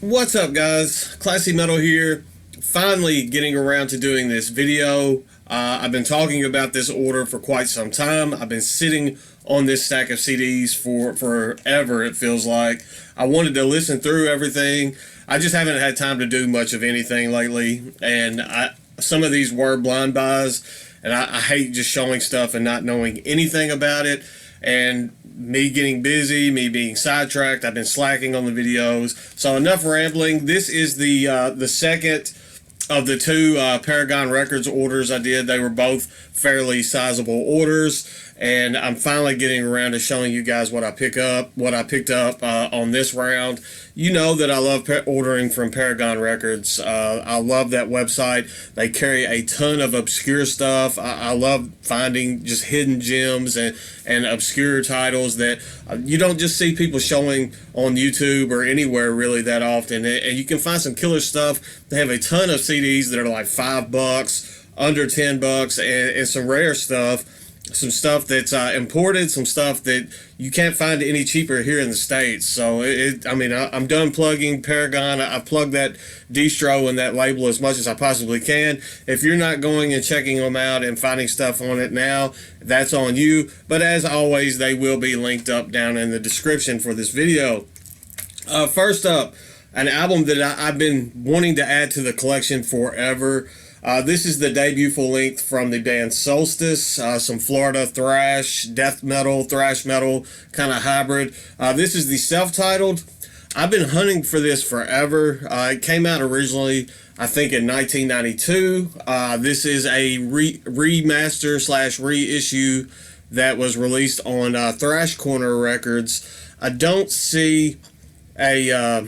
What's up, guys? Classy Metal here. Finally getting around to doing this video. I've been talking about this order for quite some time. I've been sitting on this stack of CDs for forever, it feels like. I wanted to listen through everything. I just haven't had time to do much of anything lately, and some of these were blind buys, and I hate just showing stuff and not knowing anything about it. And me getting busy, me being sidetracked, I've been slacking on the videos. So enough rambling. This is the second of the two Paragon Records orders I did. They were both fairly sizable orders, and I'm finally getting around to showing you guys what I picked up on this round. You know that I love ordering from Paragon Records. I love that website. They carry a ton of obscure stuff. I love finding just hidden gems and obscure titles that you don't just see people showing on YouTube or anywhere really that often. And you can find some killer stuff. They have a ton of CDs that are like $5, under $10, and some rare stuff. Some stuff that's imported, some stuff that you can't find any cheaper here in the States. So, I'm done plugging Paragon. I've plugged that distro and that label as much as I possibly can. If you're not going and checking them out and finding stuff on it now, that's on you. But as always, they will be linked up down in the description for this video. First up, an album that I've been wanting to add to the collection forever. This is the debut full length from the band Solstice, some Florida thrash, death metal, thrash metal kind of hybrid. This is the self-titled. I've been hunting for this forever. It came out originally, I think, in 1992. This is a remaster / reissue that was released on Thrash Corner Records. I don't see a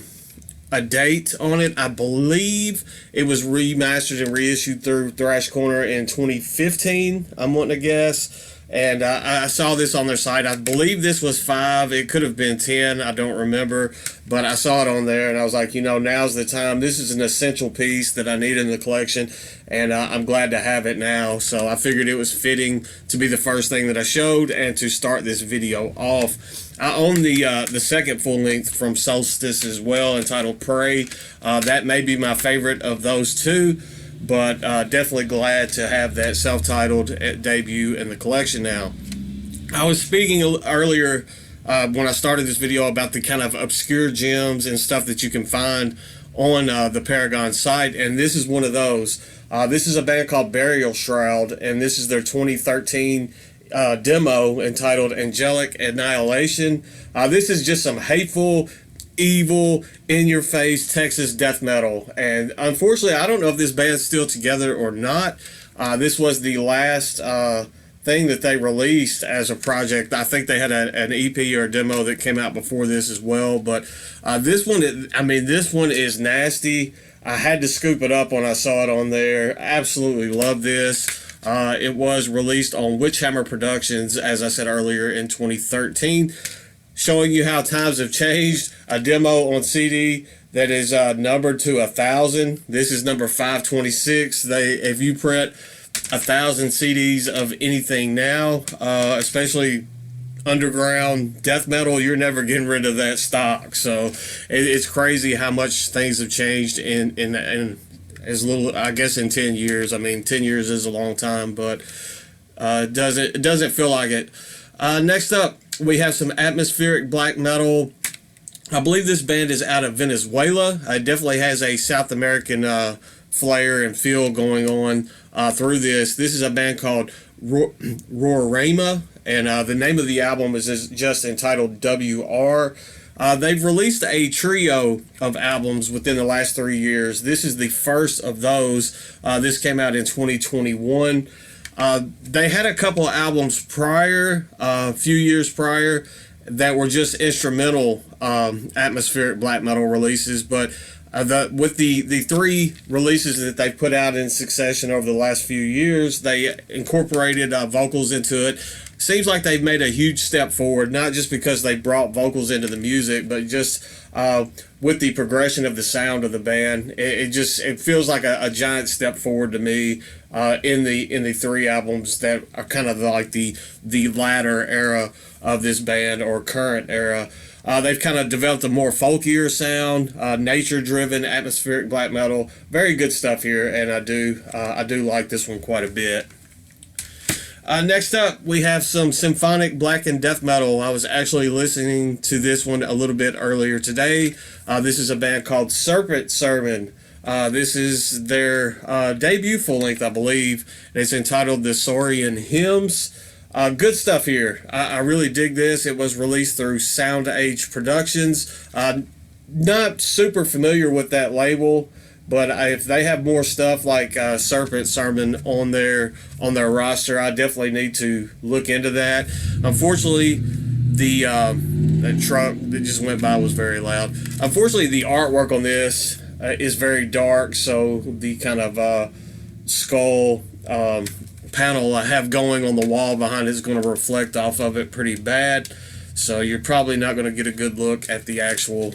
date on it. I believe it was remastered and reissued through Thrash Corner in 2015, I'm wanting to guess. And I saw this on their site. I believe this was 5. It could have been 10. I don't remember. But I saw it on there, and I was like, now's the time. This is an essential piece that I need in the collection, and I'm glad to have it now. So I figured it was fitting to be the first thing that I showed and to start this video off. I own the second full length from Solstice as well, entitled Pray. That may be my favorite of those two, but definitely glad to have that self-titled debut in the collection now. I was speaking earlier when I started this video about the kind of obscure gems and stuff that you can find on the Paragon site, and this is one of those. This is a band called Burial Shroud, and this is their 2013 demo entitled Angelic Annihilation. This is just some hateful, evil, in-your-face Texas death metal, and unfortunately I don't know if this band's still together or not. This was the last thing that they released as a project. I think they had an EP or a demo that came out before this as well, but this one is nasty. I had to scoop it up when I saw it on there. Absolutely love this. It was released on Witchhammer Productions, as I said earlier, in 2013. Showing you how times have changed. A demo on CD that is numbered to 1,000. This is number 526. If you print 1,000 CDs of anything now, especially underground death metal, you're never getting rid of that stock. So it's crazy how much things have changed in as little, I guess, in 10 years. I mean, 10 years is a long time, but it doesn't feel like it. Next up, we have some atmospheric black metal. I believe this band is out of Venezuela. It definitely has a South American flair and feel going on through this. This is a band called Roraima, and the name of the album is just entitled WR. They've released a trio of albums within the last 3 years. This is the first of those. This came out in 2021. They had a couple albums prior, a few years prior, that were just instrumental atmospheric black metal releases, but with the 3 releases that they put out in succession over the last few years, they incorporated vocals into it. Seems like they've made a huge step forward, not just because they brought vocals into the music, but just with the progression of the sound of the band. It feels like a giant step forward to me in the 3 albums that are kind of like the latter era of this band, or current era. They've kind of developed a more folkier sound, nature-driven, atmospheric black metal. Very good stuff here, and I do like this one quite a bit. Next up, we have some symphonic black and death metal. I was actually listening to this one a little bit earlier today. This is a band called Serpent Sermon. This is their debut full length, I believe. It's entitled The Saurian Hymns. Good stuff here. I really dig this. It was released through Sound Age Productions. Not super familiar with that label, but if they have more stuff like Serpent Sermon on their roster, I definitely need to look into that. Unfortunately, that truck that just went by was very loud. Unfortunately, the artwork on this is very dark, so the kind of skull panel I have going on the wall behind it is going to reflect off of it pretty bad. So you're probably not going to get a good look at the actual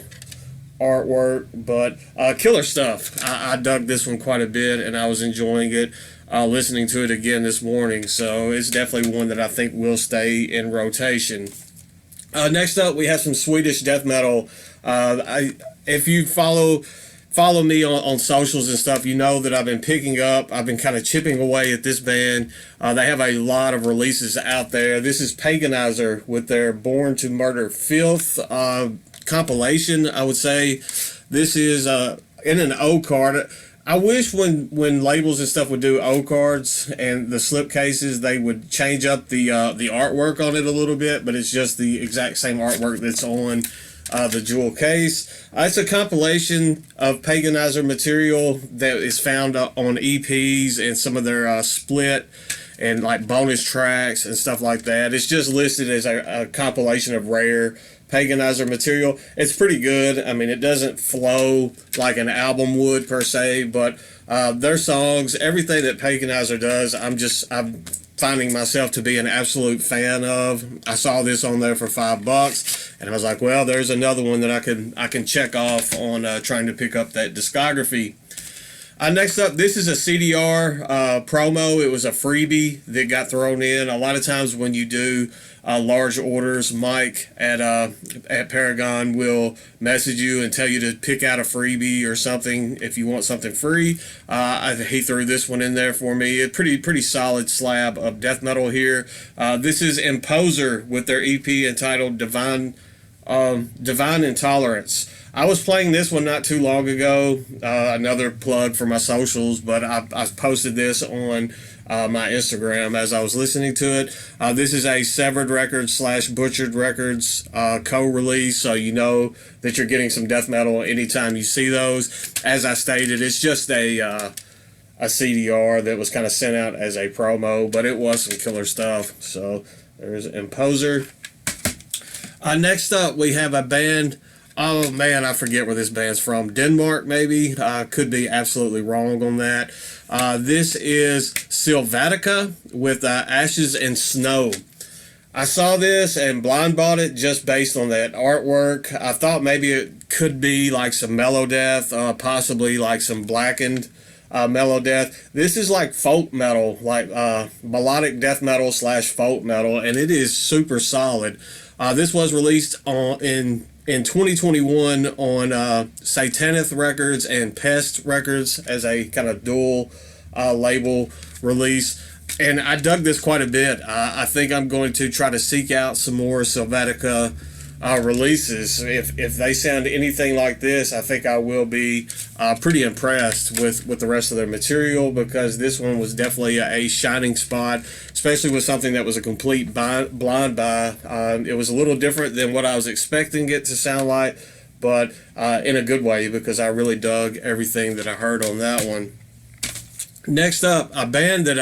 artwork, but killer stuff. I dug this one quite a bit, and I was enjoying it listening to it again this morning, so it's definitely one that I think will stay in rotation. Next up, we have some Swedish death metal. If you follow me on socials and stuff, you know that I've been kind of chipping away at this band. They have a lot of releases out there. This is Paganizer with their Born to Murder Filth compilation, I would say. This is in an O card. I wish when labels and stuff would do O cards and the slip cases, they would change up the artwork on it a little bit, but it's just the exact same artwork that's on the jewel case. It's a compilation of Paganizer material that is found on EPs and some of their split and like bonus tracks and stuff like that. It's just listed as a compilation of rare Paganizer material. It's pretty good. I mean, it doesn't flow like an album would per se, but their songs, everything that Paganizer does, I'm finding myself to be an absolute fan of. I saw this on there for $5, and I was like, well, there's another one that I can check off on trying to pick up that discography. Next up, this is a CDR promo. It was a freebie that got thrown in. A lot of times when you do large orders, Mike at Paragon will message you and tell you to pick out a freebie or something if you want something free. He threw this one in there for me. A pretty solid slab of death metal here. This is Imposer with their EP entitled Divine Intolerance. I was playing this one not too long ago. Another plug for my socials, but I posted this on my Instagram as I was listening to it. This is a Severed Records / Butchered Records co-release, so you know that you're getting some death metal anytime you see those. As I stated, it's just a CDR that was kind of sent out as a promo, but it was some killer stuff. So there's Imposer. Next up, we have a band. Oh man, I forget where this band's from. Denmark, maybe. Could be absolutely wrong on that. This is Sylvatica with Ashes and Snow. I saw this and blind bought it just based on that artwork. I thought maybe it could be like some mellow death, possibly like some blackened mellow death. This is like folk metal, like melodic death metal / folk metal, and it is super solid. This was released in 2021 on Satanith Records and Pest Records as a kind of dual label release. And I dug this quite a bit. I think I'm going to try to seek out some more Sylvatica releases. If they sound anything like this, I think I will be pretty impressed with the rest of their material, because this one was definitely a shining spot, especially with something that was a complete blind buy. It was a little different than what I was expecting it to sound like, but in a good way, because I really dug everything that I heard on that one. Next up, a band that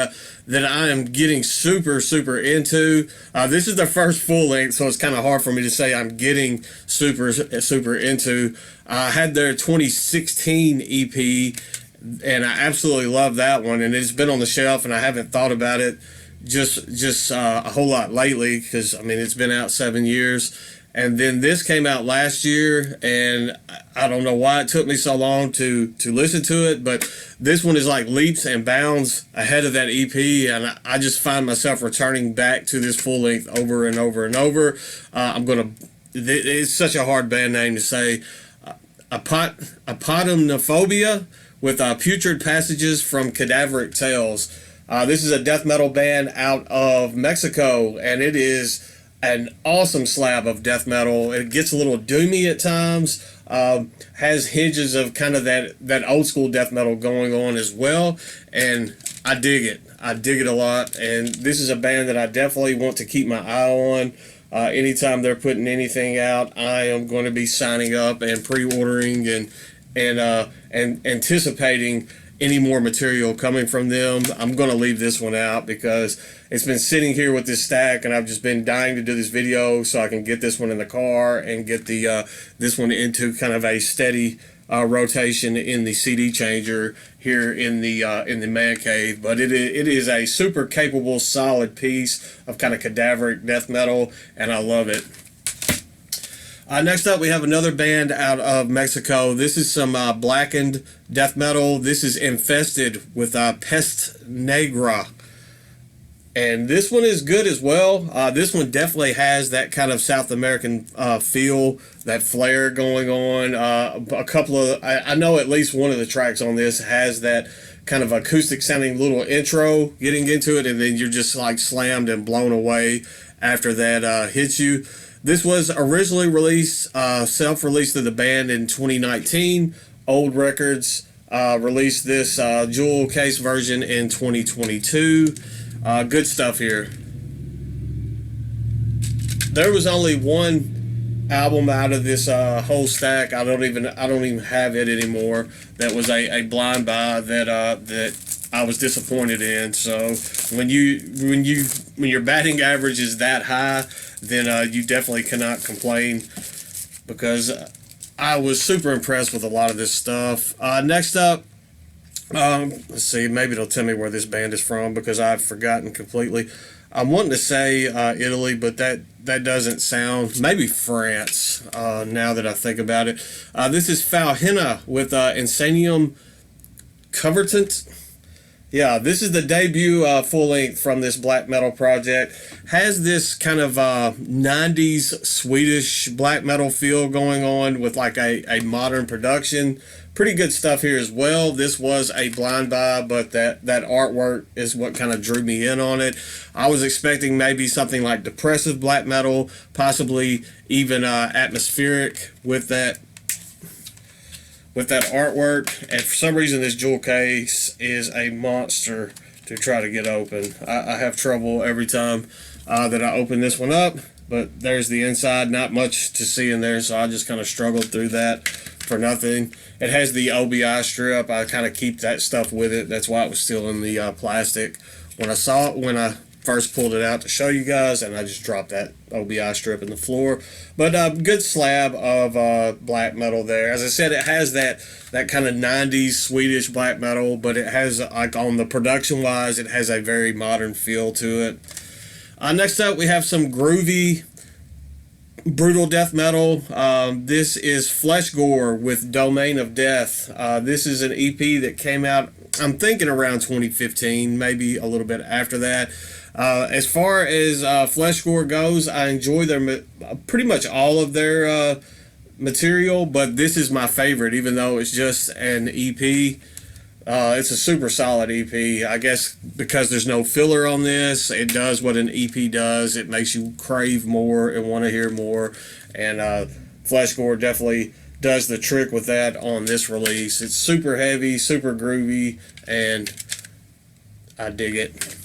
I am getting super into. This is their first full length, so it's kind of hard for me to say I'm getting super into. I had their 2016 EP, and I absolutely love that one. And it's been on the shelf, and I haven't thought about it just a whole lot lately, because I mean it's been out 7 years. And then this came out last year, and I don't know why it took me so long to listen to it, but this one is like leaps and bounds ahead of that EP, and I just find myself returning back to this full length over and over and over. I'm going to it's such a hard band name to say. Potomophobia with Putrid Passages from Cadaveric Tales. This is a death metal band out of Mexico, and it is an awesome slab of death metal. It gets a little doomy at times, has hinges of kind of that old school death metal going on as well, and I dig it. I dig it a lot, and this is a band that I definitely want to keep my eye on. Anytime they're putting anything out, I am going to be signing up and pre-ordering and anticipating any more material coming from them. I'm going to leave this one out because it's been sitting here with this stack, and I've just been dying to do this video so I can get this one in the car and get the this one into kind of a steady rotation in the CD changer here in the man cave. But it is a super capable, solid piece of kind of cadaveric death metal, and I love it. Next up, we have another band out of Mexico. This is some blackened death metal. This is Infested with Pest Negra. And this one is good as well. This one definitely has that kind of South American feel, that flair going on. A couple of, I know at least one of the tracks on this has that kind of acoustic sounding little intro getting into it, and then you're just like slammed and blown away after that hits you. This was originally released, self-released to the band in 2019. Old Records released this jewel case version in 2022. Good stuff here. There was only one album out of this whole stack. I don't even have it anymore. That was a blind buy that I was disappointed in. So when your batting average is that high, then you definitely cannot complain, because I was super impressed with a lot of this stuff. Next up, let's see, maybe it'll tell me where this band is from because I've forgotten completely. I'm wanting to say Italy, but that doesn't sound, maybe France, now that I think about it. This is FAL Henna with Insanium Covertant. Yeah, this is the debut full length from this black metal project. Has this kind of 90s Swedish black metal feel going on with like a modern production. Pretty good stuff here as well. This was a blind buy, but that artwork is what kind of drew me in on it. I was expecting maybe something like depressive black metal, possibly even atmospheric with that artwork, and for some reason this jewel case is a monster to try to get open. I have trouble every time that I open this one up, but there's the inside. Not much to see in there, so I just kind of struggled through that for nothing. It has the OBI strip. I kind of keep that stuff with it. That's why it was still in the plastic when I saw it, when I first pulled it out to show you guys, and I just dropped that OBI strip in the floor. But good slab of black metal there. As I said, it has that kind of 90s Swedish black metal, but it has, like, on the production wise, it has a very modern feel to it. Next up, we have some groovy, brutal death metal. This is Flesh Gore with Domain of Death. This is an EP that came out, I'm thinking, around 2015, maybe a little bit after that. As far as Flesh Gore goes, I enjoy pretty much all of their material, but this is my favorite, even though it's just an EP. It's a super solid EP. I guess because there's no filler on this, it does what an EP does. It makes you crave more and want to hear more, and Flesh Gore definitely does the trick with that on this release. It's super heavy, super groovy, and I dig it.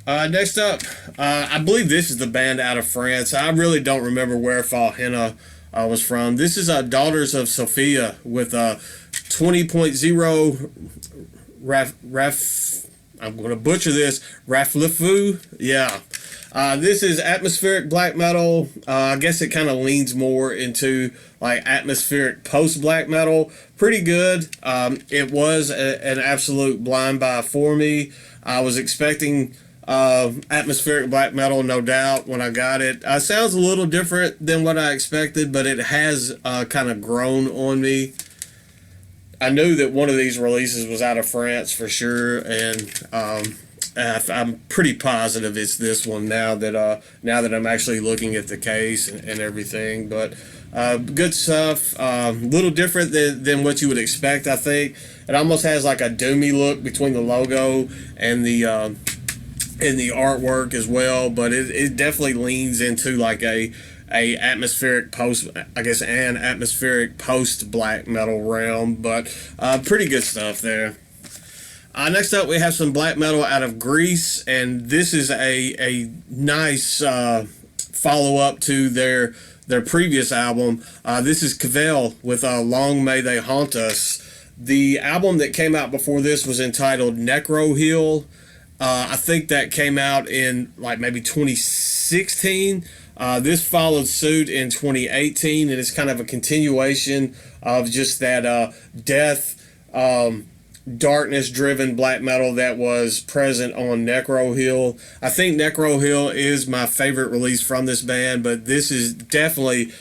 Next up, I believe this is the band out of France. I really don't remember where FAL Henna was from. This is Daughters of Sophia with 20.0 I'm going to butcher this, Raflefu. Yeah. This is atmospheric black metal. I guess it kind of leans more into like atmospheric post-black metal. Pretty good. It was an absolute blind buy for me. I was expecting atmospheric black metal, no doubt, when I got it. Sounds a little different than what I expected, but it has kind of grown on me. I knew that one of these releases was out of France for sure, and I'm pretty positive it's this one now that I'm actually looking at the case and everything. But good stuff. Little different than what you would expect. I think it almost has like a doomy look between the logo and the artwork as well. But it definitely leans into like a atmospheric post, I guess, an atmospheric post black metal realm. But pretty good stuff there. Next up, we have some black metal out of Greece, and this is a nice follow-up to their previous album. This is Cavell with Long May They Haunt Us. The album that came out before this was entitled Necrohill. I think that came out in like maybe 2016. This followed suit in 2018, and it's kind of a continuation of just that death, darkness-driven black metal that was present on Necrohill. I think Necrohill is my favorite release from this band, but this is definitely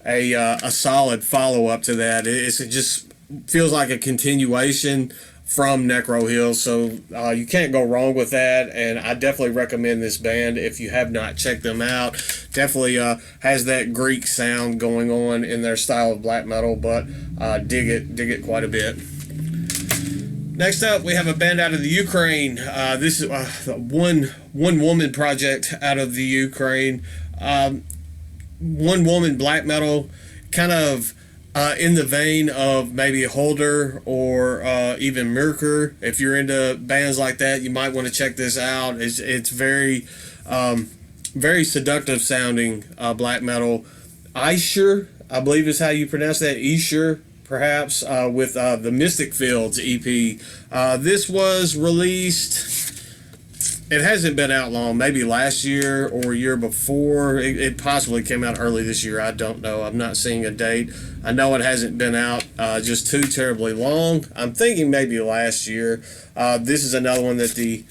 a solid follow-up to that. It just feels like a continuation from Necrohill, so you can't go wrong with that, and I definitely recommend this band if you have not checked them out. Definitely has that Greek sound going on in their style of black metal, but dig it quite a bit. Next up, we have a band out of the Ukraine. This is a one woman project out of the Ukraine. One woman black metal, kind of in the vein of maybe Holder or even Merkur. If you're into bands like that, you might want to check this out. It's very very seductive sounding black metal. Aesir, I believe is how you pronounce that. Aesir, perhaps, with the Mystic Fields EP. This was released, it hasn't been out long, maybe last year or year before. It possibly came out early this year. I don't know. I'm not seeing a date. I know it hasn't been out just too terribly long. I'm thinking maybe last year. This is another one that the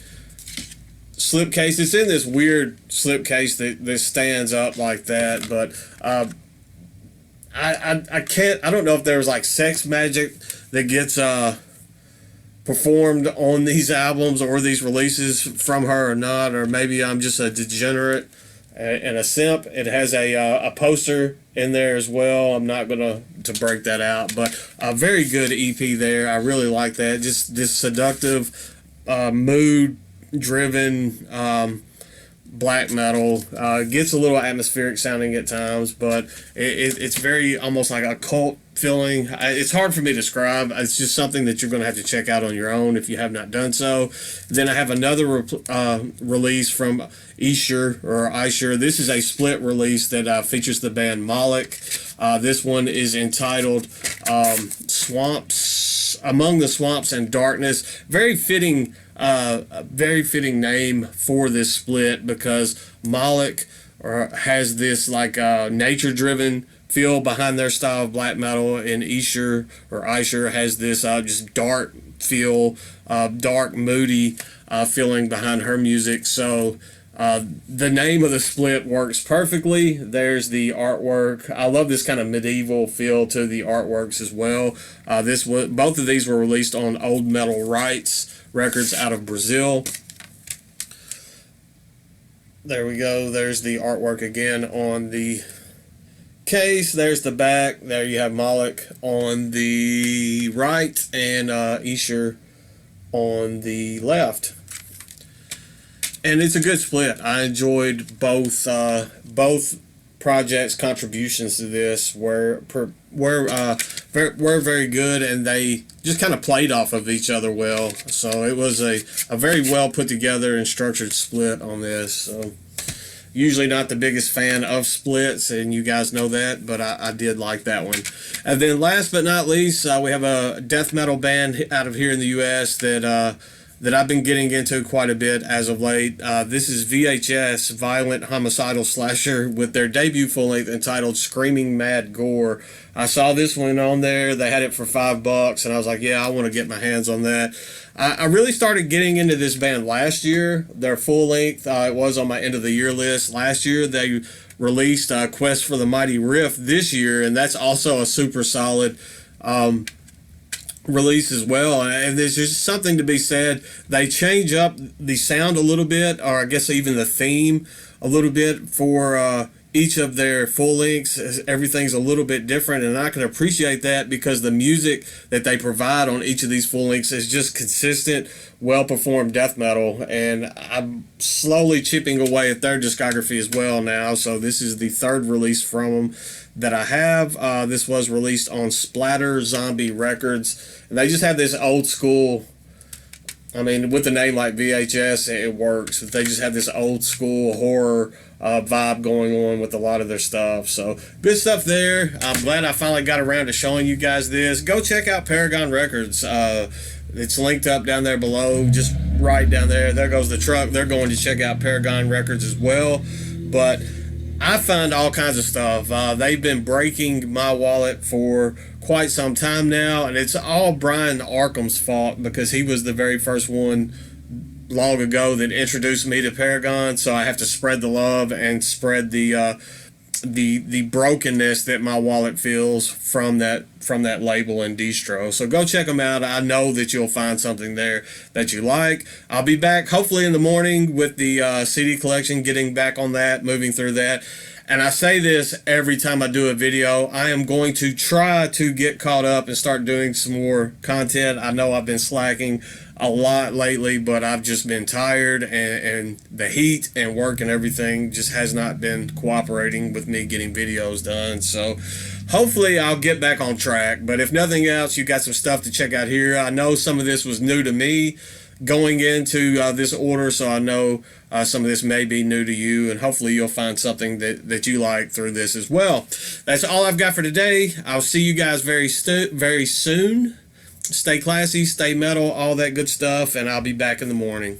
slipcase, it's in this weird slipcase that stands up like that, but I don't know if there was like sex magic that gets performed on these albums or these releases from her or not, or maybe I'm just a degenerate and a simp. It has a poster in there as well. I'm not gonna break that out, but a very good EP there. I really like that. Just this seductive, mood driven black metal. Gets a little atmospheric sounding at times, but it's very almost like a cult feeling. It's hard for me to describe. It's just something that you're going to have to check out on your own if you have not done so. Then I have another release from Aesir. This is a split release that features the band Malik. This one is entitled Swamps, Among the Swamps and Darkness. Very fitting name for this split, because Malik has this nature-driven feel behind their style of black metal, and Aesir has this just dark feel, dark, moody feeling behind her music. So the name of the split works perfectly. There's the artwork. I love this kind of medieval feel to the artworks as well. Both of these were released on Old Metal Rights Records out of Brazil. There we go. There's the artwork again on the case. There's the back. There you have Malik on the right and Aesir on the left. And it's a good split. I enjoyed both projects' contributions to this were very good, and they just kind of played off of each other well. So it was a very well put together and structured split on this. So usually not the biggest fan of splits, and you guys know that, but I did like that one. And then last but not least, we have a death metal band out of here in the U.S. that I've been getting into quite a bit as of late. This is VHS, Violent Homicidal Slasher, with their debut full-length entitled Screaming Mad Gore. I saw this one on there. They had it for $5, and I was like, yeah, I want to get my hands on that. I really started getting into this band last year. Their full-length, it was on my end-of-the-year list. Last year, they released Quest for the Mighty Rift this year, and that's also a super solid release as well, and there's just something to be said. They change up the sound a little bit, or I guess even the theme a little bit for each of their full lengths. Everything's a little bit different, and I can appreciate that because the music that they provide on each of these full lengths is just consistent, well performed death metal, and I'm slowly chipping away at their discography as well now. So this is the third release from them that I have. This was released on Splatter Zombie Records, and they just have this old school, I mean, with the name like VHS, it works. They just have this old school horror vibe going on with a lot of their stuff. So good stuff there. I'm glad I finally got around to showing you guys this. Go check out Paragon Records. It's linked up down there below, just right down there. There goes the truck. They're going to check out Paragon Records as well. But I find all kinds of stuff. They've been breaking my wallet for quite some time now, and it's all Brian Arkham's fault because he was the very first one long ago that introduced me to Paragon. So I have to spread the love and spread the brokenness that my wallet feels from that label and distro. So go check them out. I know that you'll find something there that you like. I'll be back hopefully in the morning with the CD collection, getting back on that, moving through that. And I say this every time I do a video, I am going to try to get caught up and start doing some more content. I know I've been slacking a lot lately, but I've just been tired, and the heat and work and everything just has not been cooperating with me getting videos done. So hopefully I'll get back on track. But if nothing else, you got some stuff to check out here. I know some of this was new to me going into this order, so I know some of this may be new to you, and hopefully you'll find something that you like through this as well. That's all I've got for today. I'll see you guys very soon. Stay classy, stay metal, all that good stuff, and I'll be back in the morning.